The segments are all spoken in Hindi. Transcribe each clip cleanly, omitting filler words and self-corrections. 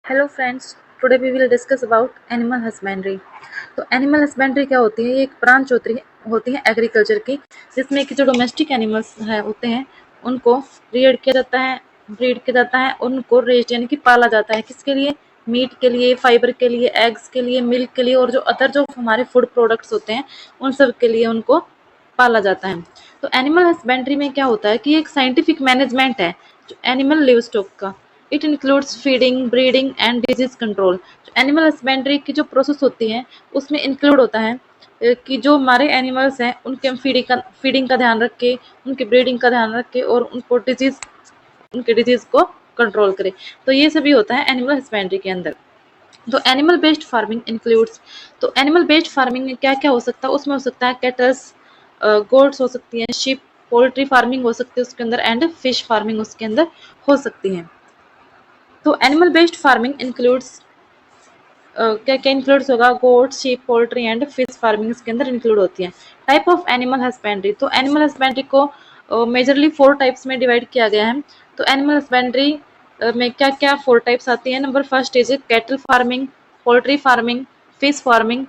Hello friends, today we will discuss about animal husbandry. तो एनिमल हस्बेंड्री क्या होती है? ये एक ब्रांच होती है एग्रीकल्चर की, जिसमें कि जो डोमेस्टिक एनिमल्स है होते हैं उनको ब्रीड किया जाता है, उनको रेस्ड यानी कि पाला जाता है। किसके लिए? मीट के लिए, फाइबर के लिए, एग्स के लिए, मिल्क के लिए और जो अदर जो हमारे फूड प्रोडक्ट्स होते हैं उन सब के लिए उनको पाला जाता है। तो एनिमल हस्बेंड्री में क्या होता है कि एक साइंटिफिक मैनेजमेंट है जो एनिमल लिव स्टॉक का। It includes feeding, breeding and disease control. Animal husbandry की जो प्रोसेस होती है उसमें इंक्लूड होता है कि जो हमारे एनिमल्स हैं उनके हम फीडिंग का ध्यान रखें, उनकी ब्रीडिंग का ध्यान रखें और उनके डिजीज को कंट्रोल करें। तो ये सभी होता है एनिमल हस्बेंड्री के अंदर। तो एनिमल बेस्ड फार्मिंग इंक्लूड्स, तो एनिमल बेस्ड फार्मिंग में क्या क्या हो सकता है? उसमें हो सकता है कैटल्स, गोट्स हो सकती हैं, शिप, पोल्ट्री फार्मिंग हो सकती है उसके अंदर, एंड फिश फार्मिंग उसके अंदर हो सकती है। तो एनिमल बेस्ड फार्मिंग इंक्लूड्स क्या क्या इंक्लूड्स होगा? Goat, sheep, poultry and fish farming इसके अंदर इंक्लूड होती है। टाइप ऑफ एनिमल हस्बेंड्री, तो एनिमल हस्बेंड्री को मेजरली 4 टाइप्स में डिवाइड किया गया है। तो एनिमल हस्बेंड्री में क्या क्या 4 टाइप्स आती है? Number first is cattle farming, poultry farming, fish farming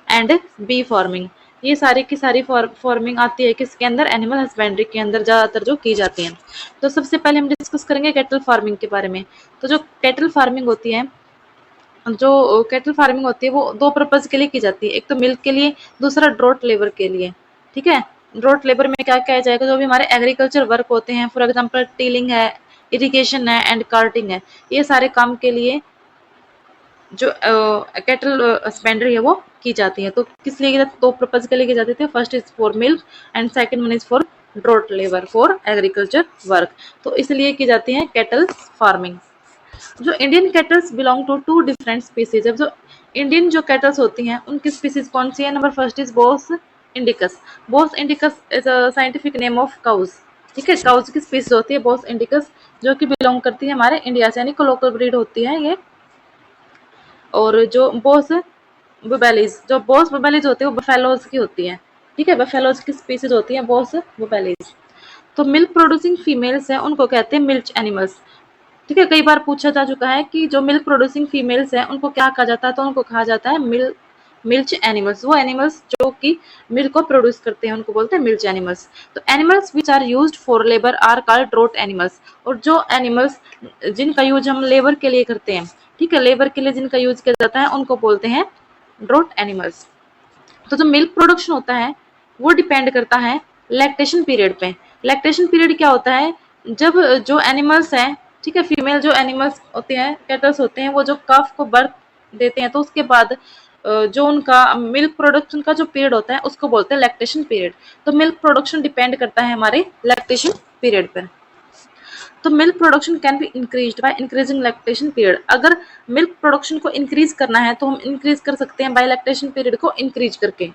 and bee farming. ये सारी की सारी फार्मिंग आती है किसके अंदर? एनिमल हस्बेंड्री के अंदर ज़्यादातर जो की जाती हैं। तो सबसे पहले हम डिस्कस करेंगे कैटल फार्मिंग के बारे में। तो जो कैटल फार्मिंग होती है, जो कैटल फार्मिंग होती है वो 2 पर्पज़ के लिए की जाती है। एक तो मिल्क के लिए, दूसरा ड्रॉट लेबर के लिए। ठीक है? ड्रॉट लेबर में क्या क्या आ जाएगा? जो भी हमारे एग्रीकल्चर वर्क होते हैं, फॉर एग्जांपल टिलिंग है, इरिगेशन है एंड कार्टिंग है, ये सारे काम के लिए जो कैटल हस्बेंड्री है वो की जाती है। तो किस लिए की जाती है? 2 पर्पज़ के लिए की जाती है। First is for milk and second one is for draught labour for agriculture work. तो इसलिए की जाती है कैटल फार्मिंग। जो Indian cattles belong to 2 different species. अब जो इंडियन जो कैटल्स होती हैं उनकी स्पीसीज कौन सी है? Number first is Bose indicus. Bose indicus is a scientific name of cows. ठीक है? काउज की स्पीसीज होती है बोस इंडिकस, जो कि बिलोंग करती है हमारे इंडिया से, यानी कि लोकल ब्रीड होती है ये। और जो बोस बुबेलिस, जो बोस बुबेलिस होती है वो बफेलोज की होती है। ठीक है? बफेलोज की स्पीसीज होती है बोस बुबेलिस। तो मिल्क प्रोड्यूसिंग फीमेल्स है उनको कहते हैं मिल्च एनिमल्स। ठीक है? कई बार पूछा जा चुका है कि जो मिल्क प्रोड्यूसिंग फीमेल्स हैं उनको क्या कहा जाता है? तो उनको कहा जाता है मिल्च एनिमल्स। वो एनिमल्स जो कि मिल्क को प्रोड्यूस करते हैं उनको बोलते हैं मिल्च एनिमल्स। तो animals which are used for labour are called draught animals. और जो एनिमल्स जिनका यूज हम लेबर के लिए करते हैं, ठीक है, लेबर के लिए जिनका यूज किया जाता है उनको बोलते हैं ड्रॉट एनिमल्स। तो जो मिल्क प्रोडक्शन होता है वो डिपेंड करता है लैक्टेशन पीरियड पे। लैक्टेशन पीरियड क्या होता है? जब जो एनिमल्स हैं, ठीक है, फीमेल जो एनिमल्स होते हैं, कैटल्स होते हैं, वो जो कफ को बर्थ देते हैं तो उसके बाद जो उनका मिल्क प्रोडक्शन का जो पीरियड होता है उसको बोलते हैं लैक्टेशन पीरियड। तो मिल्क प्रोडक्शन डिपेंड करता है हमारे लैक्टेशन पीरियड पर। तो milk production can be increased by increasing lactation period. अगर मिल्क प्रोडक्शन को इंक्रीज करना है तो हम इंक्रीज कर सकते हैं बाय लैक्टेशन पीरियड को इंक्रीज करके।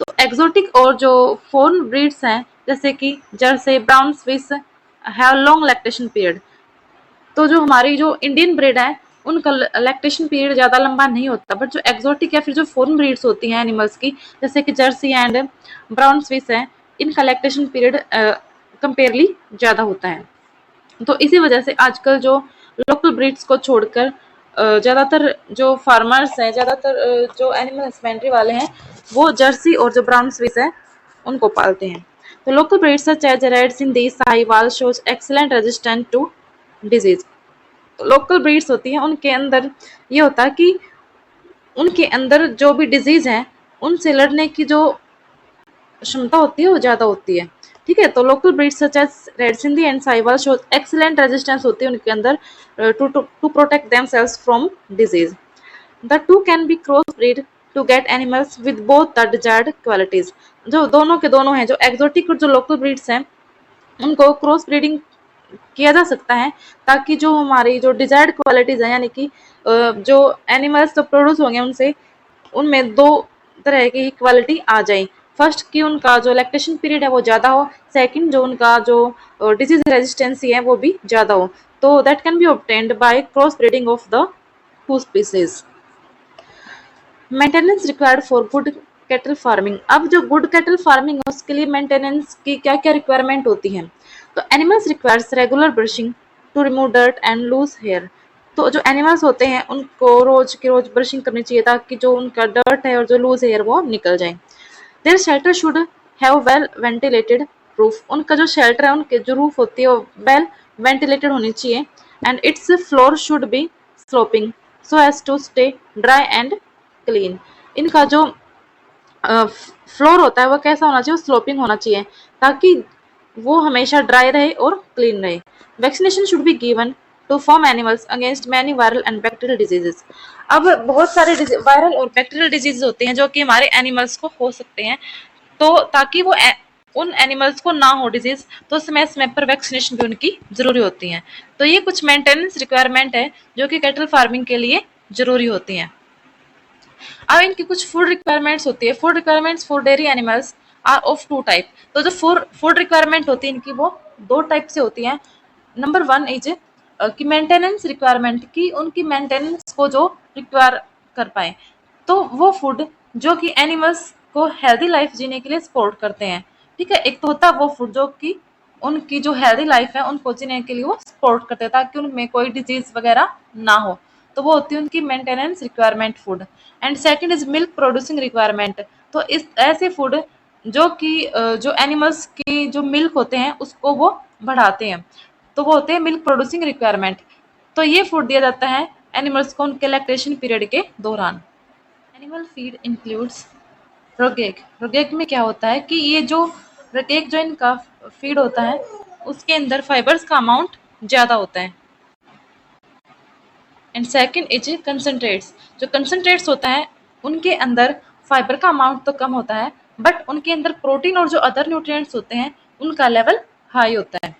तो एक्सोटिक और जो फॉरेन ब्रीड्स हैं जैसे कि Jersey, brown Swiss have long lactation period. तो जो हमारी जो इंडियन ब्रीड है उनका लैक्टेशन पीरियड ज़्यादा लंबा नहीं होता, बट जो एक्सोटिक या फिर जो फॉरेन ब्रीड्स होती हैं एनिमल्स की, जैसे कि जर्सी एंड ब्राउन स्विस है, इनका लैक्टेशन पीरियड कंपेयरली ज़्यादा होता है। तो इसी वजह से आजकल जो लोकल ब्रीड्स को छोड़कर ज़्यादातर जो फार्मर्स हैं, ज़्यादातर जो एनिमल हस्बेंड्री वाले हैं, वो जर्सी और जो ब्राउन स्विस है उनको पालते हैं। तो local breeds such as red Sindhi, Sahiwal shows excellent resistant to disease. तो लोकल ब्रीड्स होती हैं उनके अंदर ये होता है कि उनके अंदर जो भी डिजीज है उनसे लड़ने की जो क्षमता होती है वो ज़्यादा होती है। ठीक है? तो local breeds such as red Sindhi and Sahiwal show excellent resistance होती है उनके अंदर to protect themselves from disease. The two can be cross breed to get animals with both the desired qualities. जो दोनों के दोनों हैं, जो एक्सोटिक और जो लोकल ब्रीड्स हैं, उनको क्रॉस ब्रीडिंग किया जा सकता है ताकि जो हमारी जो डिजायर्ड क्वालिटीज है, यानी कि जो एनिमल्स जो प्रोड्यूस होंगे उनसे उनमें 2 तरह की क्वालिटी आ जाए। फर्स्ट कि उनका जो लैक्टेशन पीरियड है वो ज़्यादा हो, सेकंड जो उनका जो डिजीज रेजिस्टेंसी है वो भी ज़्यादा हो। तो that can be obtained by cross breeding of the 2 species. Maintenance required for good cattle farming. अब जो गुड कैटल फार्मिंग है उसके लिए मेंटेनेंस की क्या क्या रिक्वायरमेंट होती है? तो animals requires regular brushing to remove dirt and loose hair. तो जो एनिमल्स होते हैं उनको रोज की रोज ब्रशिंग करनी चाहिए ताकि जो उनका डर्ट है और जो लूज एयर वो निकल जाए। Their shelter should have well ventilated roof, उनका जो शेल्टर है उनके जो रूफ होती है वो वेल वेंटिलेटेड होनी चाहिए। And its floor should be sloping so as to stay dry and clean, इनका जो फ्लोर होता है वो कैसा होना चाहिए, स्लोपिंग होना चाहिए ताकि वो हमेशा ड्राई रहे और क्लीन रहे। Vaccination should be given to farm animals against many viral and bacterial diseases. अब बहुत सारे वायरल और बैक्टीरियल डिजीज होते हैं जो कि हमारे एनिमल्स को हो सकते हैं, तो ताकि वो उन एनिमल्स को ना हो डिजीज, तो समय समय पर वैक्सीनेशन भी उनकी जरूरी होती है। तो ये कुछ मेंटेनेंस रिक्वायरमेंट है जो कि कैटल फार्मिंग के लिए जरूरी होती हैं। अब इनकी कुछ फूड रिक्वायरमेंट्स होती है। Food requirements for dairy animals are of two type. तो जो फूड रिक्वायरमेंट होती है इनकी वो दो टाइप से होती है। नंबर वन इज कि मेंटेनेंस रिक्वायरमेंट, की उनकी मेंटेनेंस को जो रिक्वायर कर पाए, तो वो फूड जो कि एनिमल्स को हेल्दी लाइफ जीने के लिए सपोर्ट करते हैं। ठीक है, एक तो होता है वो फूड जो कि उनकी जो हेल्दी लाइफ है उनको जीने के लिए वो सपोर्ट करते हैं ताकि उनमें कोई डिजीज वगैरह ना हो, तो वो होती है उनकी maintenance requirement food. And second is milk producing requirement. तो इस ऐसे फूड जो कि जो एनिमल्स की जो मिल्क होते हैं उसको वो बढ़ाते हैं, तो वो होते हैं मिल्क प्रोड्यूसिंग रिक्वायरमेंट। तो ये फूड दिया जाता है एनिमल्स को उनके लैक्टेशन पीरियड के दौरान। Animal feed includes roughage. Roughage में क्या होता है कि ये जो रोगेग जो इनका फीड होता है उसके अंदर फाइबर्स का अमाउंट ज़्यादा होता है। And second is concentrates. जो कंसनट्रेट्स होता है उनके अंदर फाइबर का अमाउंट तो कम होता है बट उनके अंदर प्रोटीन और जो अदर न्यूट्रिएंट्स होते हैं उनका लेवल हाई होता है।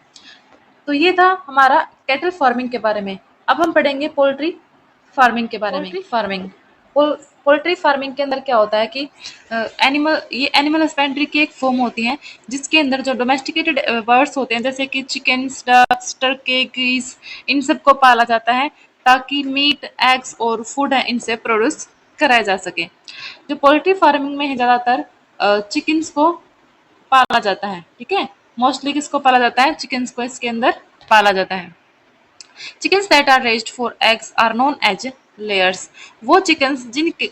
तो ये था हमारा कैटल फार्मिंग के बारे में। अब हम पढ़ेंगे पोल्ट्री फार्मिंग के बारे में। पोल्ट्री फार्मिंग, पोल्ट्री फार्मिंग के अंदर क्या होता है कि ये एनिमल हस्बेंड्री की एक फॉर्म होती है जिसके अंदर जो डोमेस्टिकेटेड बर्ड्स होते हैं जैसे कि चिकन्स, डक्स, टर्की, गीस, इन सबको पाला जाता है ताकि मीट, एग्स और फूड है इनसे प्रोड्यूस कराया जा सके। जो पोल्ट्री फार्मिंग में है ज़्यादातर चिकन्स को पाला जाता है। ठीक है, मोस्टली किसको पाला जाता है, चिकन्स को इसके अंदर पाला जाता है। Chickens that are raised for eggs are known as layers. वो चिकन्स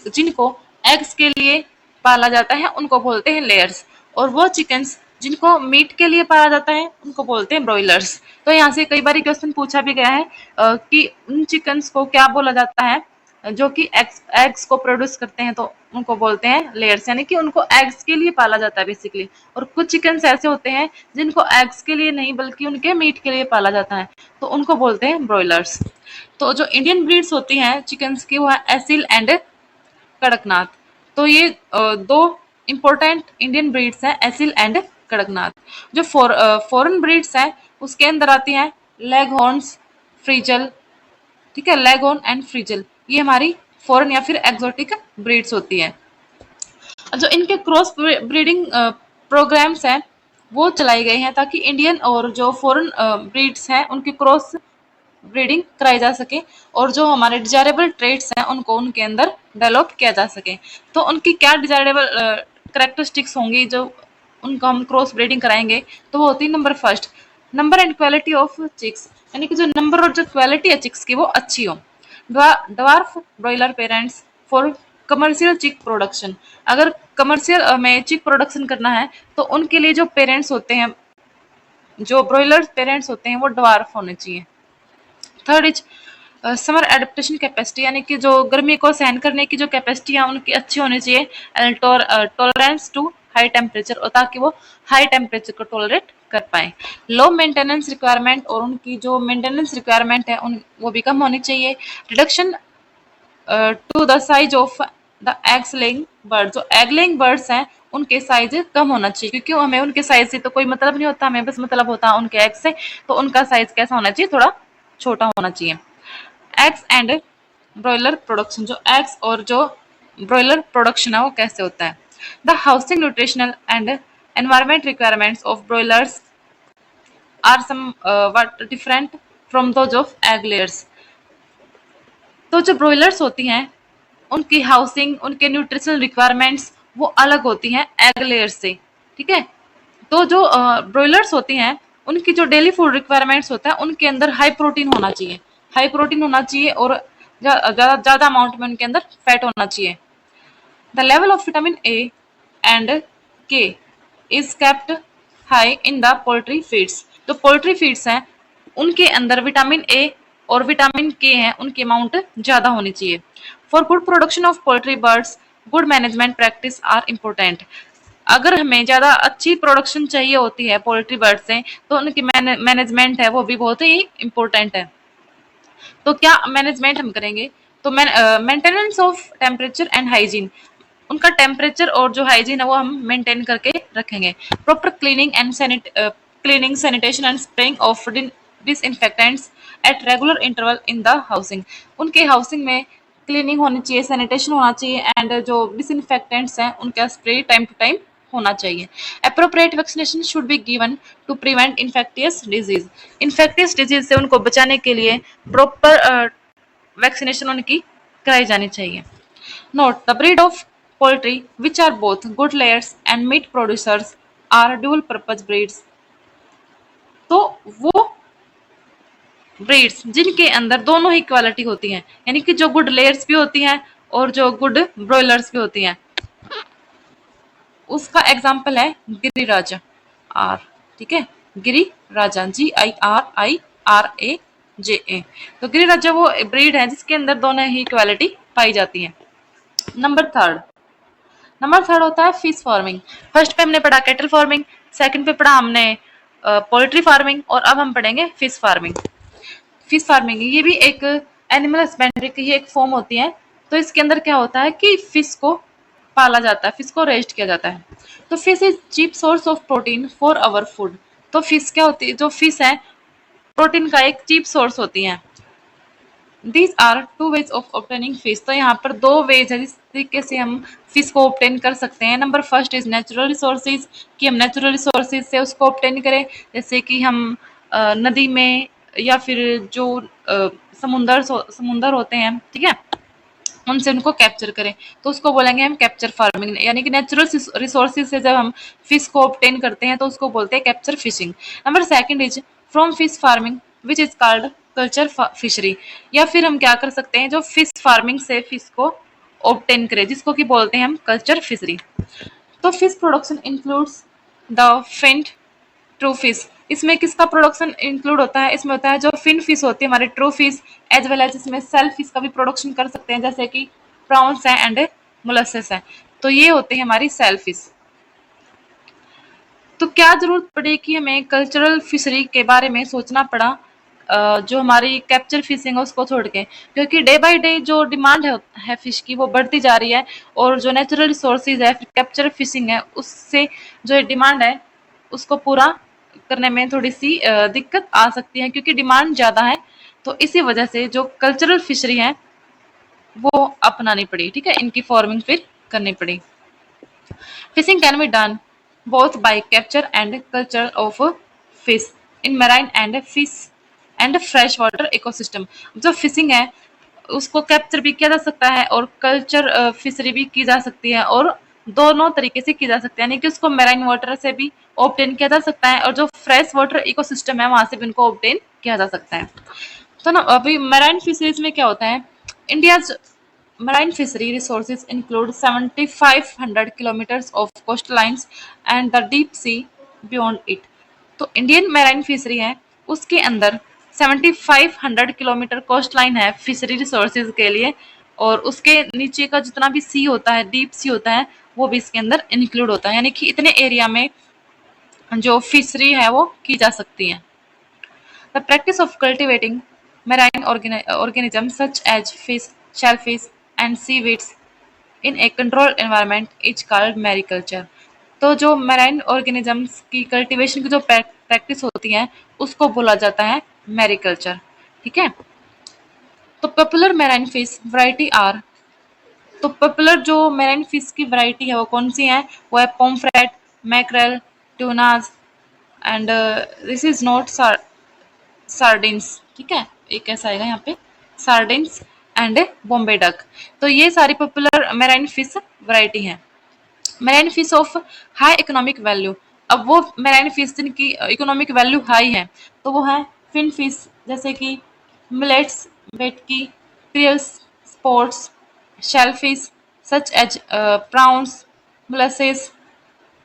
जिनको एग्स के लिए पाला जाता है उनको बोलते हैं लेयर्स, और वो चिकन्स जिनको मीट के लिए पाला जाता है उनको बोलते हैं ब्रॉयलर्स। तो यहाँ से कई बार क्वेश्चन पूछा भी गया है कि उन चिकन्स को क्या बोला जाता है जो कि एग्स को प्रोड्यूस करते हैं, तो उनको बोलते हैं लेयर्स, यानी कि उनको एग्स के लिए पाला जाता है बेसिकली। और कुछ चिकन्स ऐसे होते हैं जिनको एग्स के लिए नहीं बल्कि उनके मीट के लिए पाला जाता है, तो उनको बोलते हैं ब्रॉयलर्स। तो जो इंडियन ब्रीड्स होती हैं चिकन्स की वो है एसिल एंड कड़कनाथ। तो ये दो इम्पोर्टेंट इंडियन ब्रीड्स हैं, एसिल एंड कड़कनाथ। जो फॉरेन ब्रीड्स हैं उसके अंदर आती हैं लेग हॉर्न्स, फ्रीजल। ठीक है, लेगोन एंड फ्रीजल ये हमारी फॉरेन या फिर एक्सोटिक ब्रीड्स होती है। जो इनके क्रॉस ब्रीडिंग प्रोग्राम्स हैं वो चलाए गए हैं ताकि इंडियन और जो फॉरेन ब्रीड्स हैं उनकी क्रॉस ब्रीडिंग कराई जा सके और जो हमारे डिजायरेबल ट्रेट्स हैं उनको उनके अंदर डेवलप किया जा सके। तो उनकी क्या डिजायरेबल करेक्टरिस्टिक्स होंगी जो उनको हम क्रॉस ब्रीडिंग कराएंगे, तो वो होती है number first, number and quality of chicks, यानी कि जो नंबर और जो क्वालिटी है चिक्स की वो अच्छी हो। Dwarf broiler parents for commercial चिक प्रोडक्शन। अगर कमर्शियल में चिक प्रोडक्शन करना है तो उनके लिए जो पेरेंट्स होते हैं, जो ब्रॉयलर पेरेंट्स होते हैं वो ड्वार्फ होने चाहिए। Third is summer adaptation capacity, यानी कि जो गर्मी को सहन करने की जो कैपेसिटी है उनकी अच्छी होनी चाहिए। टॉलरेंस टू हाई टेम्परेचर, और ताकि वो हाई टेम्परेचर को टॉलरेट कर पाए। लो मेंटेनेंस रिक्वायरमेंट, और उनकी जो मेंटेनेंस रिक्वायरमेंट है वो भी कम होनी चाहिए। Reduction to the size of the eggs laying bird, जो एग लेइंग बर्ड्स हैं उनके साइज कम होना चाहिए क्योंकि हमें उनके साइज से तो कोई मतलब नहीं होता, हमें बस मतलब होता है उनके एग से। तो उनका साइज कैसा होना चाहिए, थोड़ा छोटा होना चाहिए। एग्स एंड ब्रॉयलर प्रोडक्शन, जो एग्स और जो ब्रॉयलर प्रोडक्शन है वो कैसे होता है। The housing, nutritional and environment requirements of broilers are somewhat different from those of egg layers. तो जो ब्रॉयलर्स होती हैं उनकी हाउसिंग, उनके न्यूट्रिशनल रिक्वायरमेंट्स वो अलग होती हैं एग लेयर्स से। ठीक है, तो जो ब्रॉयलर्स होती हैं उनकी जो डेली फूड रिक्वायरमेंट्स होता है उनके अंदर हाई प्रोटीन होना चाहिए। हाई प्रोटीन होना चाहिए और ज़्यादा ज़्यादा अमाउंट में उनके अंदर फैट होना चाहिए। The level of vitamin A and K is kept high in the poultry feeds. जो पोल्ट्री फीड्स हैं उनके अंदर विटामिन ए और विटामिन के हैं, उनकी अमाउंट ज़्यादा होनी चाहिए। For good production of poultry birds good management practice are important. अगर हमें ज़्यादा अच्छी प्रोडक्शन चाहिए होती है पोल्ट्री बर्ड से, तो उनकी मैनेजमेंट है वो भी बहुत ही इम्पोर्टेंट है। तो क्या मैनेजमेंट हम करेंगे, तो maintenance of temperature and hygiene, उनका टेम्परेचर और जो हाइजीन है वो हम मेंटेन करके रखेंगे। Proper cleaning and cleaning sanitation and spraying of disinfectants at regular interval in the housing, उनके हाउसिंग में क्लीनिंग होनी चाहिए, सैनिटेशन होना चाहिए एंड जो डिसइंफेक्टेंट्स हैं उनका स्प्रे टाइम टू टाइम होना चाहिए। Appropriate vaccination should be given to prevent infectious disease, infectious disease से उनको बचाने के लिए प्रॉपर वैक्सीनेशन उनकी कराई जानी चाहिए। Note the breed of poultry which are both good layers and meat producers are dual purpose breeds. तो वो ब्रीड्स जिनके अंदर दोनों ही क्वालिटी होती हैं, यानी कि जो गुड लेयर्स भी होती हैं और जो गुड ब्रॉयलर्स भी होती हैं, उसका एग्जाम्पल है गिरिराजा आर। ठीक है, गिरिराजा GIRIRAJA। तो गिरिराजा वो ब्रीड है जिसके अंदर दोनों ही क्वालिटी पाई जाती है। नंबर थर्ड होता है फिश फार्मिंग। फर्स्ट पे हमने पढ़ा कैटल फार्मिंग, सेकंड पे पढ़ा हमने पोल्ट्री फार्मिंग, और अब हम पढ़ेंगे फिश फार्मिंग। फिश फार्मिंग ये भी एक एनिमल हस्बेंड्री की एक फॉर्म होती है। तो इसके अंदर क्या होता है कि फिश को पाला जाता है, फिश को रेस्ट किया जाता है। तो fish is cheap source of protein for our food. तो फिश क्या होती है, जो फिश है प्रोटीन का एक चीप सोर्स होती है। These are two ways of obtaining fish. तो यहाँ पर दो वेज है जिस तरीके से हम फिश को ऑब्टेन कर सकते हैं। Number first is natural resources, कि हम नेचुरल रिसोर्सेज से उसको ऑब्टेन करें, जैसे कि हम नदी में या फिर जो समुंदर होते हैं, ठीक है, उनसे उनको कैप्चर करें, तो उसको बोलेंगे हम कैप्चर फार्मिंग। यानी कि नेचुरल रिसोर्सेज से जब हम फिश को ऑब्टेन करते हैं तो उसको बोलते हैं capture fishing. Number second is from fish farming which is called culture fishery. या फिर हम क्या कर सकते हैं, जो फिश फार्मिंग से फिश को ऑब्टेन करें, जिसको कि बोलते हैं हम कल्चर फिशरी। तो fish production includes the finned true fish. इसमें किसका प्रोडक्शन इंक्लूड होता है, इसमें होता है जो फिन फिश होती है हमारी true fish, as well as इसमें सेल फिश का भी प्रोडक्शन कर सकते हैं, जैसे कि प्रॉन्स है एंड मोलस्सेस है। तो ये होते हैं हमारी सेल फिश। तो क्या जरूरत पड़ी कि हमें कल्चरल फिशरी के बारे में सोचना पड़ा, जो हमारी कैप्चर फिशिंग है उसको छोड़ के, क्योंकि डे बाय डे जो डिमांड है फिश की वो बढ़ती जा रही है, और जो नेचुरल रिसोर्सेज है कैप्चर फिशिंग है उससे जो डिमांड है उसको पूरा करने में थोड़ी सी दिक्कत आ सकती है, क्योंकि डिमांड ज़्यादा है। तो इसी वजह से जो कल्चरल फिशरी है वो अपनानी पड़ी, ठीक है, इनकी फार्मिंग फिर करनी पड़ी। Fishing can be done both by capture and culture of fish in marine and fish and fresh water ecosystem। जो फिशिंग है उसको कैप्चर भी किया जा सकता है और कल्चर फिशरी भी की जा सकती है, और दोनों तरीके से की जा सकती है, यानी कि उसको मेराइन वाटर से भी ऑब्टेन किया जा सकता है, और जो फ्रेश वाटर इकोसिस्टम है वहां से भी उनको ऑब्टेन किया जा सकता है। तो ना अभी मेराइन फिशरीज में क्या होता है, India marine fishery resources include 7,500 kilometers of coastlines and the deep sea beyond it। तो इंडियन मैराइन फिशरी है उसके अंदर 7,500 किलोमीटर कोस्ट लाइन है फिशरी रिसोर्सेज के लिए, और उसके नीचे का जितना भी सी होता है, डीप सी होता है, वो भी इसके अंदर इंक्लूड होता है, यानी कि इतने एरिया में जो फिशरी है वो की जा सकती है। The practice of cultivating marine organisms such as fish, shellfish, and seaweeds in a controlled environment is called mariculture। तो जो मैराइन ऑर्गेनिजम्स की कल्टीवेशन की जो प्रैक्टिस होती है उसको बोला जाता है मैरिकल्चर, ठीक है। तो popular marine fish variety are, तो पॉपुलर जो मैराइन फिश की वैरायटी है वो कौन सी है, वो है pomfret, mackerel, tunas and this is not sardines, ठीक है, एक ऐसा आएगा यहाँ पे, सार्डिन्स एंड बॉम्बे डक। तो ये सारी पॉपुलर मैराइन फिश वैरायटी हैं। Marine fish of high economic value, अब वो मैराइन फिश जिनकी इकोनॉमिक वैल्यू हाई है तो वो है फिन फिश, जैसे कि millets, vetchi, krill, sports, shellfish such as prawns, molasses,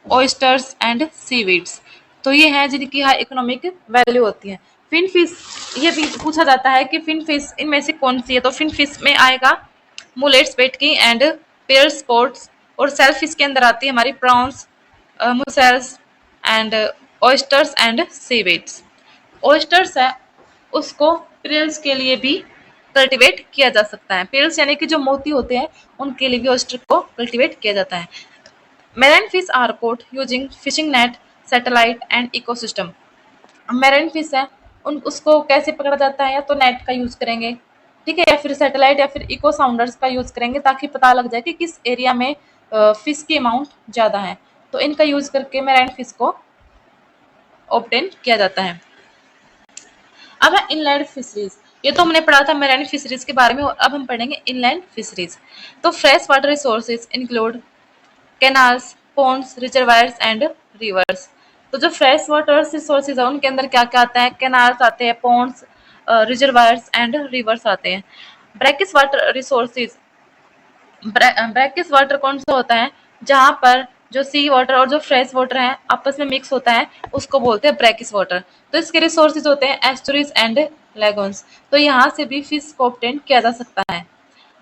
oysters and seaweeds. तो ये हैं जिनकी हाई इकोनॉमिक वैल्यू होती है। फिन फिश, ये भी पूछा जाता है कि फिन फिश इनमें से कौन सी है, तो फिन फिश में आएगा मुलेट्स, वेटकी एंड पेयर स्पोर्ट्स, और सेल फिश के अंदर आती है हमारी prawns, mussels and oysters and seaweeds. Oysters है उसको पेरिल्स के लिए भी कल्टीवेट किया जा सकता है। पेरिल्स यानी कि जो मोती होते हैं उनके लिए भी ऑयस्टर को कल्टीवेट किया जाता है। Marine fish are caught using fishing net, satellite and ecosystem। Marine fish है उन उसको कैसे पकड़ा जाता है, या तो नेट का यूज करेंगे, ठीक है, या फिर सैटेलाइट या फिर इको साउंडर्स का यूज करेंगे ताकि पता लग जाए कि किस एरिया में फिश की अमाउंट ज़्यादा है। तो इनका यूज करके मैरिन फिश को ऑब्टेन किया जाता है। अब है इनलैंड फिशरीज। ये तो हमने पढ़ा था मैरीन फिशरीज के बारे में, और अब हम पढ़ेंगे इनलैंड फिशरीज। तो fresh water resources include canals, ponds, reservoirs and rivers. तो जो फ्रेश वाटर रिसोर्सेज है उनके अंदर क्या क्या आता है, कैनाल्स आते हैं, पोन्ड्स, रिजर्वायर्स एंड रिवर्स आते हैं। Brackish water resources, brackish water कौन सा होता है, जहाँ पर जो सी वाटर और जो फ्रेश वाटर है आपस में मिक्स होता है उसको बोलते हैं ब्रैकिश वाटर। तो इसके रिसोर्सेज होते हैं एस्टुरीज एंड लेगोन्स। तो यहाँ से भी फिश को ऑब्टेन किया जा सकता है।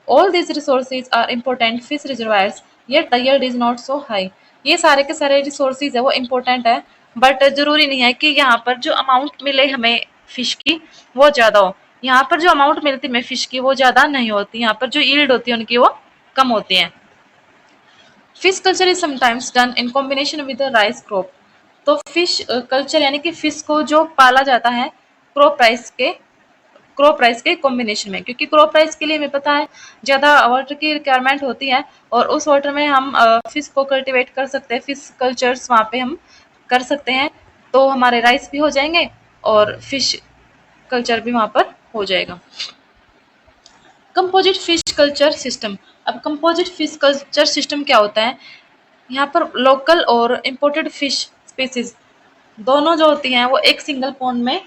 All these resources are important fish reservoirs, yet the yield is not so high। ये सारे के सारे रिसोर्सेज है वो इम्पोर्टेंट है, बट जरूरी नहीं है कि यहाँ पर जो अमाउंट मिले हमें फिश की वो ज़्यादा हो। यहाँ पर जो अमाउंट मिलती है हमें फिश की वो ज़्यादा नहीं होती, यहाँ पर जो यील्ड होती है उनकी वो कम होती है। Fish culture is sometimes done in combination with rice crop. तो फिश कल्चर यानी कि फिश को जो पाला जाता है क्रॉप राइस के कॉम्बिनेशन में, क्योंकि क्रॉप राइस के लिए हमें पता है ज़्यादा वाटर की रिक्वायरमेंट होती है, और उस वाटर में हम फिश को कल्टीवेट कर सकते हैं, फिश कल्चर्स वहाँ पे हम कर सकते हैं। तो हमारे राइस भी हो जाएंगे और फिश कल्चर भी वहाँ पर हो जाएगा। Composite fish culture system. अब कंपोजिट फिश कल्चर सिस्टम क्या होता है, यहाँ पर लोकल और इम्पोर्टेड फिश स्पीसीज दोनों जो होती हैं वो एक सिंगल पॉन्ड में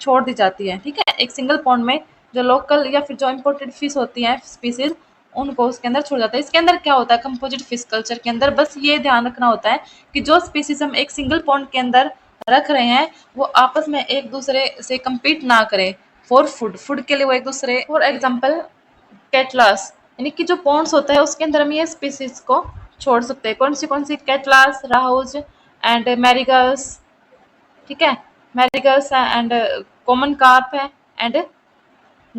छोड़ दी जाती है, ठीक है। एक सिंगल पॉन्ड में जो लोकल या फिर जो इम्पोर्टेड फिश होती हैं स्पीसीज उनको उसके अंदर छोड़ जाता है। इसके अंदर क्या होता है कंपोजिट फिश कल्चर के अंदर, बस ये ध्यान रखना होता है कि जो स्पीसीज हम एक सिंगल पॉन्ड के अंदर रख रहे हैं वो आपस में एक दूसरे से compete ना करें फॉर फूड के लिए, वो एक दूसरे, फॉर एग्जाम्पल कैटलास, यानी कि जो पॉन्ड्स होता है उसके अंदर हम ये स्पीसीज को छोड़ सकते हैं। कौन सी कैटलास, राहुज एंड मैरीगल्स, ठीक है, मैरीगल्स है एंड कॉमन कार्प है एंड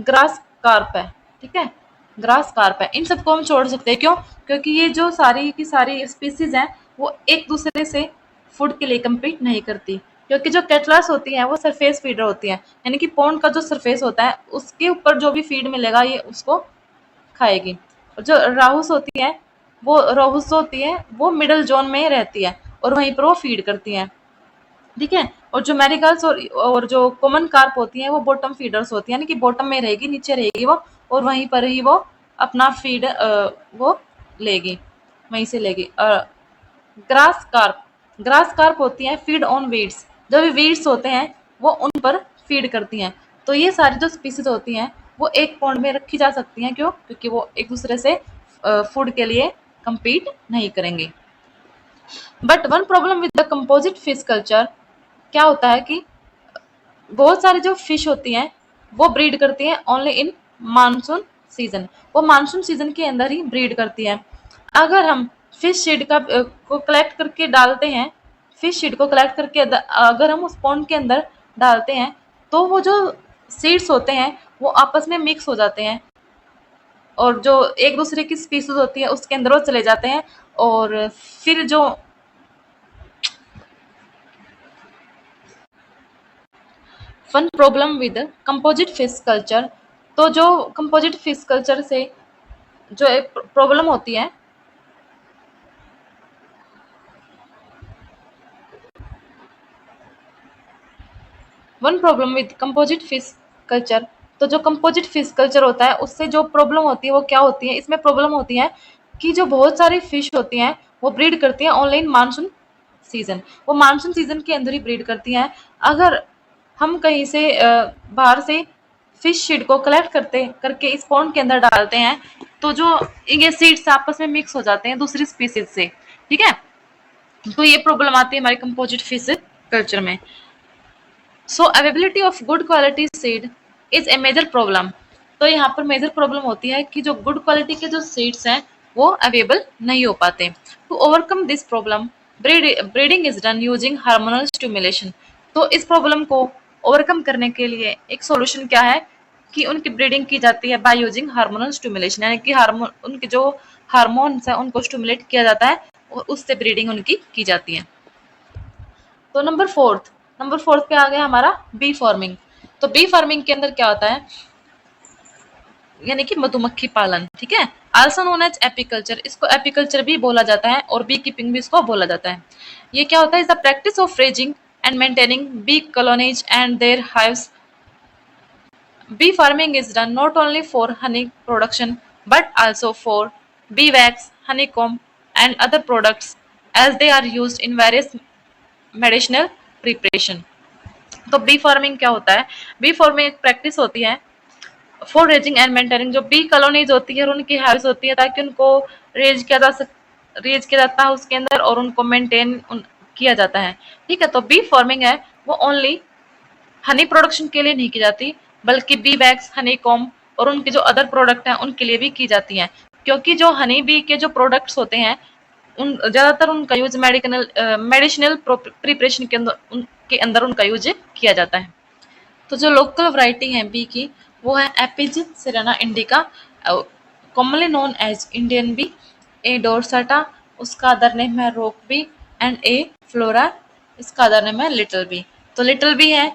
ग्रास कार्प है, ठीक है, ग्रास कार्प है। इन सबको हम छोड़ सकते हैं, क्यों, क्योंकि ये जो सारी की सारी स्पीसीज हैं वो एक दूसरे से फूड के लिए compete नहीं करती, क्योंकि जो कैटलास होती हैं वो सरफेस फीडर होती हैं, यानी कि पॉन्ड का जो सरफेस होता है उसके ऊपर जो भी फीड मिलेगा ये उसको खाएगी। और जो राहुस होती है वो रोहुस होती है वो मिडल जोन में रहती है और वहीं पर वो फीड करती हैं, ठीक है। और जो मैरीगल्स और जो कॉमन कार्प होती हैं वो बॉटम फीडर्स होती हैं, यानी कि बॉटम में रहेगी, नीचे रहेगी वो, और वहीं पर ही वो अपना फीड वो लेगी, वहीं से लेगी। ग्रास कार्प होती हैं फीड ऑन वीड्स, जो भी वीड्स होते हैं वो उन पर फीड करती हैं। तो ये सारी जो स्पीसीज होती हैं वो एक पॉन्ड में रखी जा सकती हैं, क्यों, क्योंकि वो एक दूसरे से फूड के लिए compete नहीं करेंगे। But one problem with the composite fish culture क्या होता है कि बहुत सारी जो फिश होती हैं वो ब्रीड करती हैं ओनली इन मानसून सीजन, वो मानसून सीजन के अंदर ही ब्रीड करती हैं। अगर हम फिश सीड को कलेक्ट करके डालते हैं, फिश सीड को कलेक्ट करके अगर हम उस पॉन्ड के अंदर डालते हैं तो वो जो सीड्स होते हैं वो आपस में मिक्स हो जाते हैं, और जो एक दूसरे की स्पीसीज होती है उसके अंदर वो चले जाते हैं, और फिर जो one problem with composite fish culture, तो जो कंपोजिट फिश कल्चर से जो एक प्रॉब्लम होती है, one problem with composite fish culture, तो जो कंपोजिट फिश कल्चर होता है उससे जो प्रॉब्लम होती है वो क्या होती है, इसमें प्रॉब्लम होती है कि जो बहुत सारी फिश होती हैं वो ब्रीड करती हैं ऑनलाइन मानसून सीजन, वो मानसून सीजन के अंदर ही ब्रीड करती हैं। अगर हम कहीं से बाहर से फिश सीड को कलेक्ट करते करके इस पॉन्ड के अंदर डालते हैं, तो जो ये सीड्स आपस में मिक्स हो जाते हैं दूसरी स्पीसीज से, ठीक है। तो ये प्रॉब्लम आती है हमारे कंपोजिट फिश कल्चर में। So availability of good quality seed is a major problem. तो यहाँ पर मेजर प्रॉब्लम होती है कि जो गुड क्वालिटी के जो सीड्स हैं वो अवेलेबल नहीं हो पाते। To overcome this problem breeding is done using hormonal stimulation. तो इस प्रॉब्लम को ओवरकम करने के लिए एक सॉल्यूशन क्या है कि उनकी ब्रीडिंग की जाती है बाय यूजिंग हार्मोनल स्टिमुलेशन, यानी कि हार्मोन उनके जो हार्मोन्स हैं उनको स्टिमुलेट किया जाता है और उससे ब्रीडिंग उनकी की जाती है। तो नंबर फोर्थ पे आ गया हमारा बी फार्मिंग। तो बी फार्मिंग के अंदर क्या होता है, यानी कि मधुमक्खी पालन, ठीक है। आल्सो नोन एज एपीकल्चर, इसको एपीकल्चर भी बोला जाता है और बी कीपिंग भी इसको बोला जाता है। ये क्या होता है, is the practice of raising and maintaining bee colonies and their hives. Bee farming is done not only for honey production but also for bee wax, honeycomb, and other products as they are used in various medicinal preparation. तो बी फार्मिंग क्या होता है, बी फार्मिंग एक प्रैक्टिस होती है फॉर रेजिंग एंड मेंटेनिंग, जो बी कॉलोनीज होती है और उनकी हाउस होती है ताकि उनको रेज किया जा सक रेज किया जाता है उसके अंदर और उनको मेंटेन किया जाता है, ठीक है। तो बी फार्मिंग है वो ओनली हनी प्रोडक्शन के लिए नहीं की जाती बल्कि बी वैक्स, हनी कॉम और उनके जो अदर प्रोडक्ट हैं उनके लिए भी की जाती हैं, क्योंकि जो हनी बी के जो प्रोडक्ट्स होते हैं उन ज्यादातर उनका यूज मेडिसिनल प्रिपरेशन के अंदर उनका यूज किया जाता है। तो जो लोकल वैरायटी है बी की वो है Apis cerana indica, commonly known as Indian bee, A dorsata, उसका अदर नेम है rock bee, and A florea, इसका अदर नेम है लिटिल बी। तो लिटिल बी है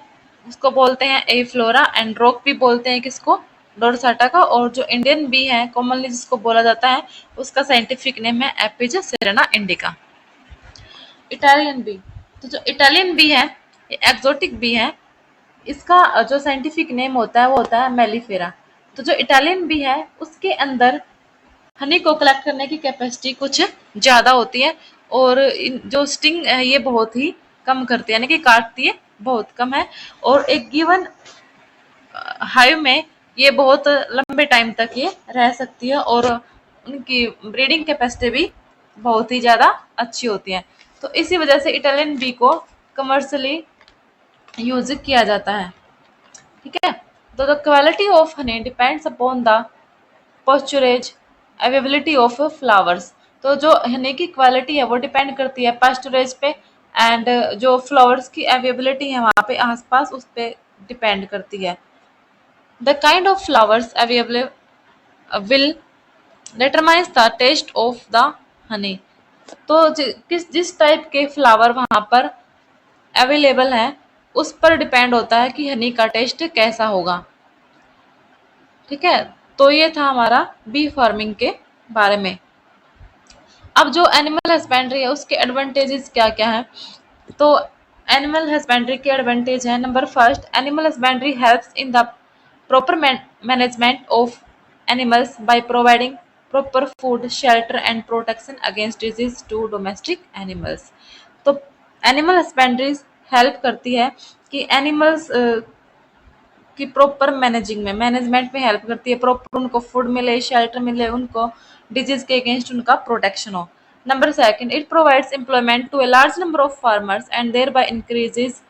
उसको बोलते हैं A florea, and rock bee बोलते हैं किसको, डोरसाटा का, और जो इंडियन बी है कॉमनली जिसको बोला जाता है उसका साइंटिफिक नेम है Apis cerana indica. Italian B, तो जो इटालियन बी है ये एक्सोटिक बी है, इसका जो साइंटिफिक नेम होता है वो होता है मेलिफेरा। तो जो इटालियन बी है उसके अंदर हनी को कलेक्ट करने की कैपेसिटी कुछ ज़्यादा होती है और जो स्टिंग है ये बहुत ही कम करती है, यानी कि काटती है बहुत कम है, और एक गिवन हाइव में ये बहुत लंबे टाइम तक ये रह सकती है और उनकी ब्रीडिंग कैपेसिटी भी बहुत ही ज़्यादा अच्छी होती है। तो इसी वजह से इटालियन बी को कमर्शियली यूज किया जाता है, ठीक है। तो the quality of honey depends upon the पॉस्चरेज availability of flowers. तो जो हनी की क्वालिटी है वो डिपेंड करती है पास्चरेज पे, एंड जो फ्लावर्स की अवेबिलिटी है वहाँ पे आसपास उस पे डिपेंड करती है। The kind of flowers available will determines the taste of the honey. तो जिस टाइप के फ्लावर वहाँ पर अवेलेबल है उस पर डिपेंड होता है कि हनी का टेस्ट कैसा होगा, ठीक है। तो ये था हमारा बी फार्मिंग के बारे में। अब जो एनिमल हस्बेंड्री है उसके एडवांटेजेस क्या क्या है, तो एनिमल हस्बेंड्री के एडवांटेज है, number first, animal husbandry helps in the proper management of animals by providing proper food, shelter and protection against disease to domestic animals. तो एनिमल हस्बेंड्रीज हेल्प करती है कि एनिमल्स की प्रॉपर मैनेजमेंट में हेल्प करती है, प्रॉपर उनको फूड मिले, शेल्टर मिले, उनको डिजीज के अगेंस्ट उनका प्रोटेक्शन हो। Number second, it provides employment to a large number of farmers and thereby increases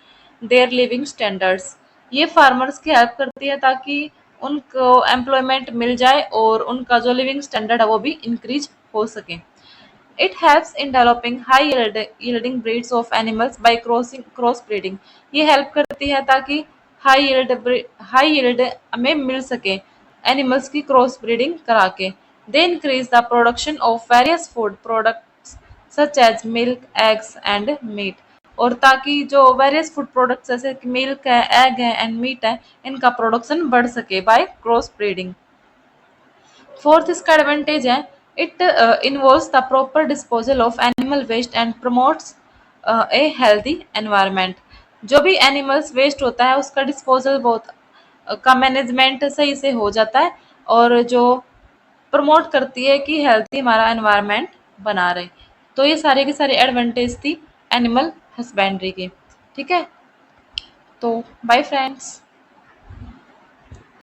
their living standards. ये फार्मर्स की हेल्प करती है ताकि उनको एम्प्लॉयमेंट मिल जाए और उनका जो लिविंग स्टैंडर्ड है वो भी इंक्रीज हो सके। It helps in developing high yielding breeds of animals by cross breeding। ये हेल्प करती है ताकि हाई यील्ड हमें मिल सके एनिमल्स की क्रॉस ब्रीडिंग करा के। They increase the production of various food products such as milk, eggs and meat. और ताकि जो वेरियस फूड प्रोडक्ट्स जैसे कि मिल्क है, एग है एंड मीट है, इनका प्रोडक्शन बढ़ सके बाय क्रॉस ब्रीडिंग। फोर्थ इसका एडवांटेज है, it involves the proper disposal of animal waste and promotes a healthy environment. जो भी एनिमल्स वेस्ट होता है उसका डिस्पोजल बहुत का मैनेजमेंट सही से हो जाता है और जो प्रमोट करती है कि हेल्दी हमारा एनवायरनमेंट बना रहे। तो ये सारे की सारी एडवांटेज थी एनिमल हस्बेंड्री की, ठीक है। तो बाय फ्रेंड्स।